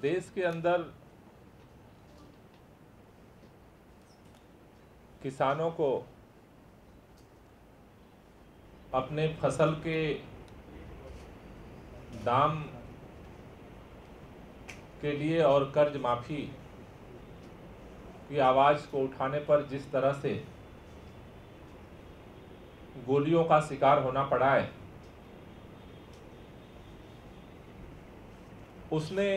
देश के अंदर किसानों को अपने फसल के दाम के लिए और कर्ज माफी की आवाज़ को उठाने पर जिस तरह से गोलियों का शिकार होना पड़ा है, उसने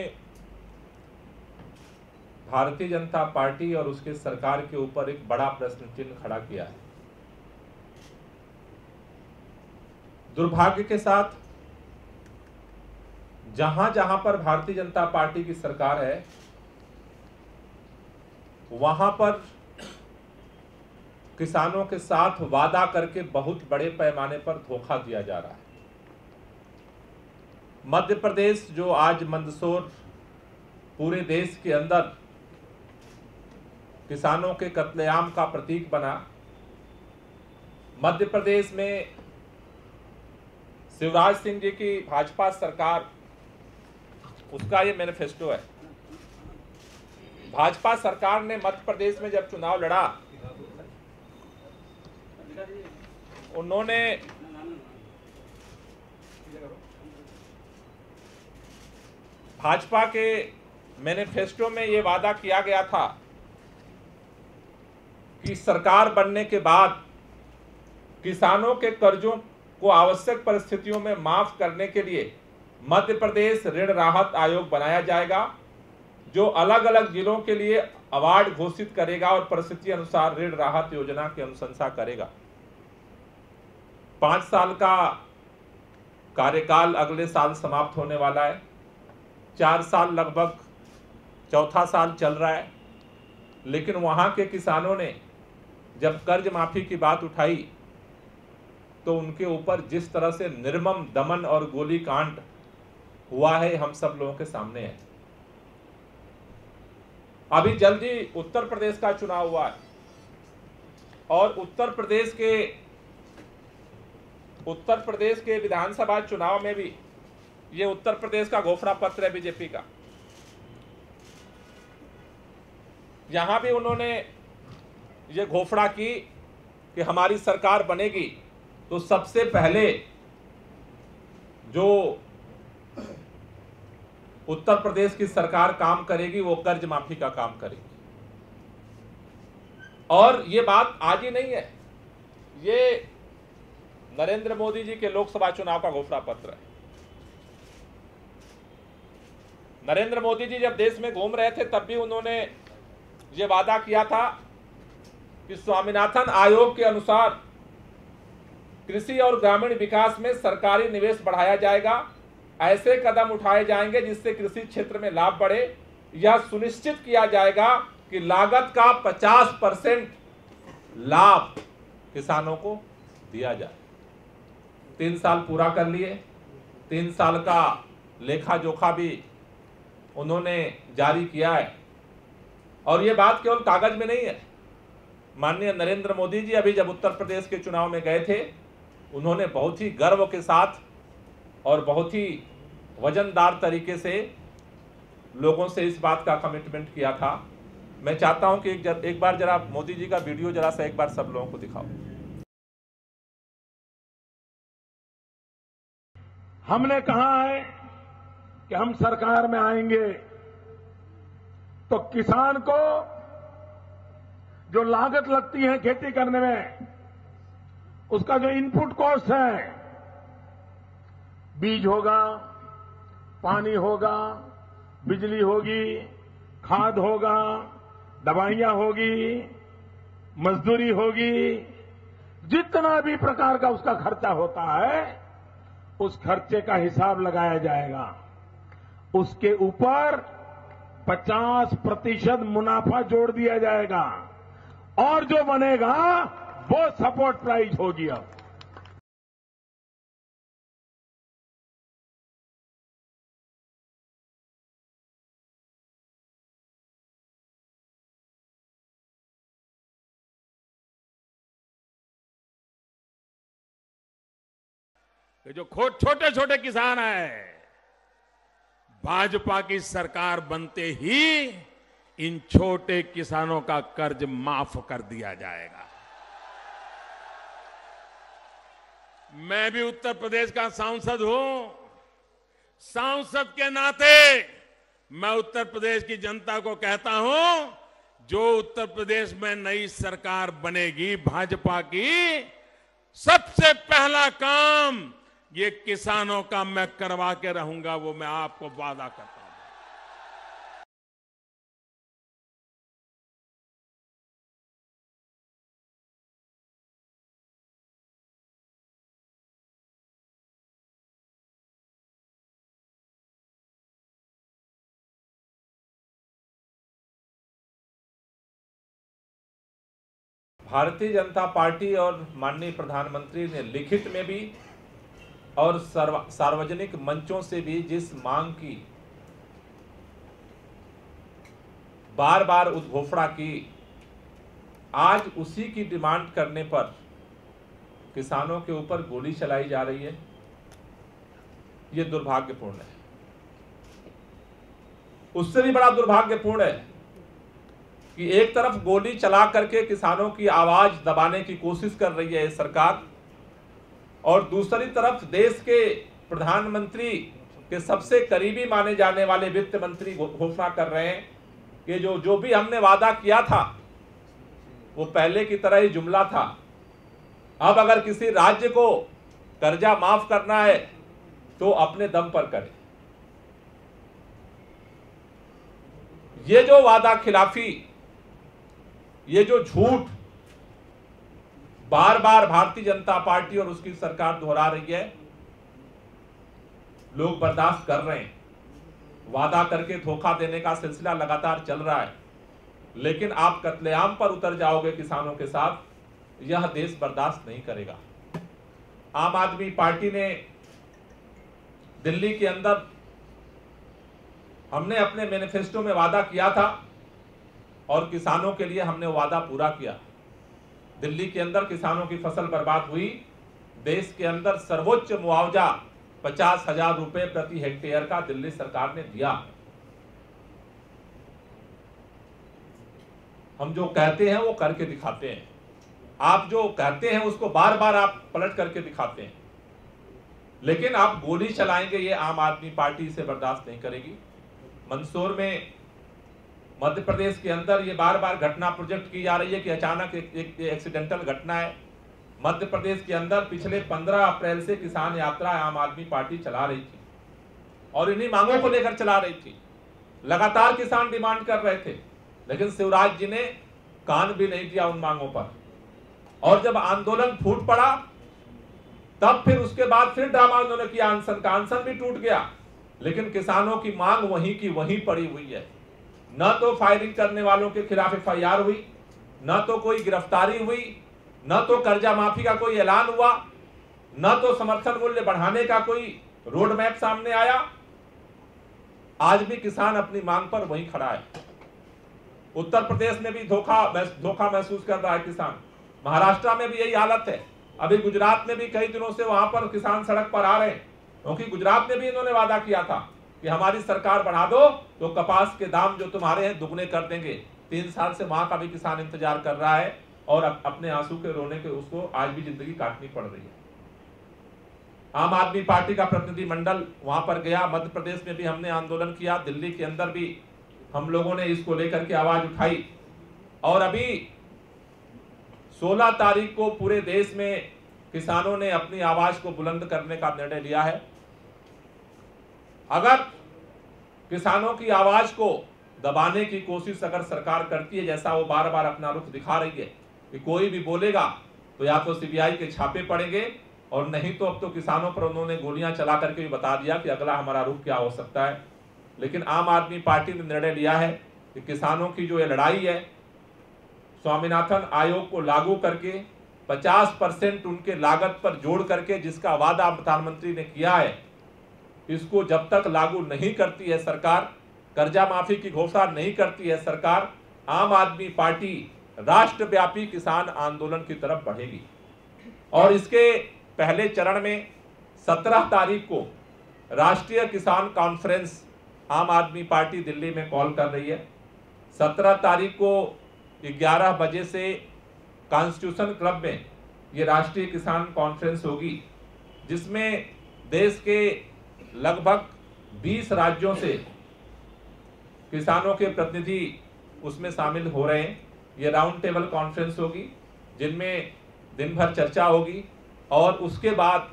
भारतीय जनता पार्टी और उसके सरकार के ऊपर एक बड़ा प्रश्न चिन्ह खड़ा किया है। दुर्भाग्य के साथ जहां जहां पर भारतीय जनता पार्टी की सरकार है, वहां पर किसानों के साथ वादा करके बहुत बड़े पैमाने पर धोखा दिया जा रहा है। मध्य प्रदेश जो आज मंदसौर पूरे देश के अंदर किसानों के कत्लेआम का प्रतीक बना, मध्य प्रदेश में शिवराज सिंह जी की भाजपा सरकार, उसका ये मैनिफेस्टो है। भाजपा सरकार ने मध्य प्रदेश में जब चुनाव लड़ा, उन्होंने भाजपा के मैनिफेस्टो में ये वादा किया गया था कि सरकार बनने के बाद किसानों के कर्जों को आवश्यक परिस्थितियों में माफ करने के लिए मध्य प्रदेश ऋण राहत आयोग बनाया जाएगा, जो अलग अलग जिलों के लिए अवार्ड घोषित करेगा और परिस्थिति अनुसार ऋण राहत योजना की अनुशंसा करेगा। 5 साल का कार्यकाल अगले साल समाप्त होने वाला है। 4 साल लगभग चौथा साल चल रहा है, लेकिन वहां के किसानों ने जब कर्ज माफी की बात उठाई तो उनके ऊपर जिस तरह से निर्मम दमन और गोली कांड हुआ है, हम सब लोगों के सामने है। अभी जल्दी उत्तर प्रदेश का चुनाव हुआ है और उत्तर प्रदेश के विधानसभा चुनाव में भी ये उत्तर प्रदेश का घोषणा पत्र है बीजेपी का। यहां भी उन्होंने ये घोषणा की कि हमारी सरकार बनेगी तो सबसे पहले जो उत्तर प्रदेश की सरकार काम करेगी वो कर्ज माफी का काम करेगी। और ये बात आज ही नहीं है, ये नरेंद्र मोदी जी के लोकसभा चुनाव का घोषणा पत्र है। नरेंद्र मोदी जी जब देश में घूम रहे थे तब भी उन्होंने ये वादा किया था कि स्वामीनाथन आयोग के अनुसार कृषि और ग्रामीण विकास में सरकारी निवेश बढ़ाया जाएगा, ऐसे कदम उठाए जाएंगे जिससे कृषि क्षेत्र में लाभ बढ़े। यह सुनिश्चित किया जाएगा कि लागत का 50% लाभ किसानों को दिया जाए। 3 साल पूरा कर लिए, 3 साल का लेखा जोखा भी उन्होंने जारी किया है। और ये बात केवल कागज में नहीं है। माननीय नरेंद्र मोदी जी अभी जब उत्तर प्रदेश के चुनाव में गए थे, उन्होंने बहुत ही गर्व के साथ और बहुत ही वजनदार तरीके से लोगों से इस बात का कमिटमेंट किया था। मैं चाहता हूं कि एक बार जरा मोदी जी का वीडियो जरा सा एक बार सब लोगों को दिखाओ। हमने कहा है कि हम सरकार में आएंगे तो किसान को जो लागत लगती है खेती करने में, उसका जो इनपुट कॉस्ट है, बीज होगा, पानी होगा, बिजली होगी, खाद होगा, दवाइयां होगी, मजदूरी होगी, जितना भी प्रकार का उसका खर्चा होता है, उस खर्चे का हिसाब लगाया जाएगा। उसके ऊपर 50% मुनाफा जोड़ दिया जाएगा और जो बनेगा वो सपोर्ट प्राइस होगी। अब जो छोटे छोटे किसान हैं, भाजपा की सरकार बनते ही इन छोटे किसानों का कर्ज माफ कर दिया जाएगा। मैं भी उत्तर प्रदेश का सांसद हूं। सांसद के नाते मैं उत्तर प्रदेश की जनता को कहता हूं, जो उत्तर प्रदेश में नई सरकार बनेगी भाजपा की, सबसे पहला काम ये किसानों का मैं करवा के रहूंगा, वो मैं आपको वादा करता हूं। भारतीय जनता पार्टी और माननीय प्रधानमंत्री ने लिखित में भी और सार्वजनिक मंचों से भी जिस मांग की बार बार उद्घोषणा की, आज उसी की डिमांड करने पर किसानों के ऊपर गोली चलाई जा रही है। ये दुर्भाग्यपूर्ण है। उससे भी बड़ा दुर्भाग्यपूर्ण है कि एक तरफ गोली चला करके किसानों की आवाज दबाने की कोशिश कर रही है सरकार, और दूसरी तरफ देश के प्रधानमंत्री के सबसे करीबी माने जाने वाले वित्त मंत्री घोषणा कर रहे हैं कि जो भी हमने वादा किया था वो पहले की तरह ही जुमला था। अब अगर किसी राज्य को कर्जा माफ करना है तो अपने दम पर करे। ये जो वादा खिलाफी, ये जो झूठ बार बार भारतीय जनता पार्टी और उसकी सरकार दोहरा रही है, लोग बर्दाश्त कर रहे हैं। वादा करके धोखा देने का सिलसिला लगातार चल रहा है, लेकिन आप कत्लेआम पर उतर जाओगे किसानों के साथ, यह देश बर्दाश्त नहीं करेगा। आम आदमी पार्टी ने दिल्ली के अंदर, हमने अपने मैनिफेस्टो में वादा किया था और किसानों के लिए हमने वादा पूरा किया। दिल्ली के अंदर किसानों की फसल बर्बाद हुई, देश के अंदर सर्वोच्च मुआवजा 50,000 रुपए प्रति हेक्टेयर का दिल्ली सरकार ने दिया। हम जो कहते हैं वो करके दिखाते हैं। आप जो कहते हैं उसको बार बार आप पलट करके दिखाते हैं, लेकिन आप गोली चलाएंगे, ये आम आदमी पार्टी इसे बर्दाश्त नहीं करेगी। मंदसौर में मध्य प्रदेश के अंदर ये बार बार घटना प्रोजेक्ट की जा रही है कि अचानक एक एक्सीडेंटल घटना है। मध्य प्रदेश के अंदर पिछले 15 अप्रैल से किसान यात्रा आम आदमी पार्टी चला रही थी और इन्हीं मांगों को लेकर चला रही थी। लगातार किसान डिमांड कर रहे थे, लेकिन शिवराज जी ने कान भी नहीं दिया उन मांगों पर। और जब आंदोलन फूट पड़ा, तब फिर उसके बाद फिर ड्रामा उन्होंने किया, अनशन का। अनशन भी टूट गया, लेकिन किसानों की मांग वहीं की वहीं पड़ी हुई है। न तो फायरिंग करने वालों के खिलाफ FIR हुई, न तो कोई गिरफ्तारी हुई, न तो कर्जा माफी का कोई ऐलान हुआ, न तो समर्थन मूल्य बढ़ाने का कोई रोड मैप सामने आया। आज भी किसान अपनी मांग पर वहीं खड़ा है। उत्तर प्रदेश में भी धोखा महसूस कर रहा है किसान। महाराष्ट्र में भी यही हालत है। अभी गुजरात में भी कई दिनों से वहां पर किसान सड़क पर आ रहे हैं, क्योंकि गुजरात में भी इन्होंने वादा किया था कि हमारी सरकार बढ़ा दो तो कपास के दाम जो तुम्हारे हैं दुगने कर देंगे। 3 साल से वहां का भी किसान इंतजार कर रहा है और अपने आंसू के रोने के उसको आज भी जिंदगी काटनी पड़ रही है। आम आदमी पार्टी का प्रतिनिधि मंडल वहां पर गया। मध्य प्रदेश में भी हमने आंदोलन किया, दिल्ली के अंदर भी हम लोगों ने इसको लेकर के आवाज उठाई। और अभी 16 तारीख को पूरे देश में किसानों ने अपनी आवाज को बुलंद करने का निर्णय लिया है। अगर किसानों की आवाज को दबाने की कोशिश अगर सरकार करती है, जैसा वो बार बार अपना रुख दिखा रही है कि कोई भी बोलेगा तो या तो CBI के छापे पड़ेंगे, और नहीं तो अब तो किसानों पर उन्होंने गोलियां चला करके भी बता दिया कि अगला हमारा रुख क्या हो सकता है। लेकिन आम आदमी पार्टी ने निर्णय लिया है कि किसानों की जो ये लड़ाई है, स्वामीनाथन आयोग को लागू करके 50% उनके लागत पर जोड़ करके जिसका वादा प्रधानमंत्री ने किया है, इसको जब तक लागू नहीं करती है सरकार, कर्जा माफी की घोषणा नहीं करती है सरकार, आम आदमी पार्टी राष्ट्रव्यापी किसान आंदोलन की तरफ बढ़ेगी। और इसके पहले चरण में 17 तारीख को राष्ट्रीय किसान कॉन्फ्रेंस आम आदमी पार्टी दिल्ली में कॉल कर रही है। 17 तारीख को 11 बजे से कॉन्स्टिट्यूशन क्लब में ये राष्ट्रीय किसान कॉन्फ्रेंस होगी, जिसमें देश के लगभग 20 राज्यों से किसानों के प्रतिनिधि उसमें शामिल हो रहे हैं। ये राउंड टेबल कॉन्फ्रेंस होगी, जिनमें दिन भर चर्चा होगी और उसके बाद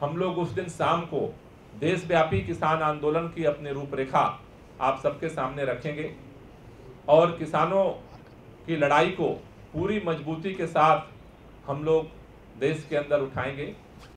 हम लोग उस दिन शाम को देशव्यापी किसान आंदोलन की अपनी रूपरेखा आप सबके सामने रखेंगे और किसानों की लड़ाई को पूरी मजबूती के साथ हम लोग देश के अंदर उठाएंगे।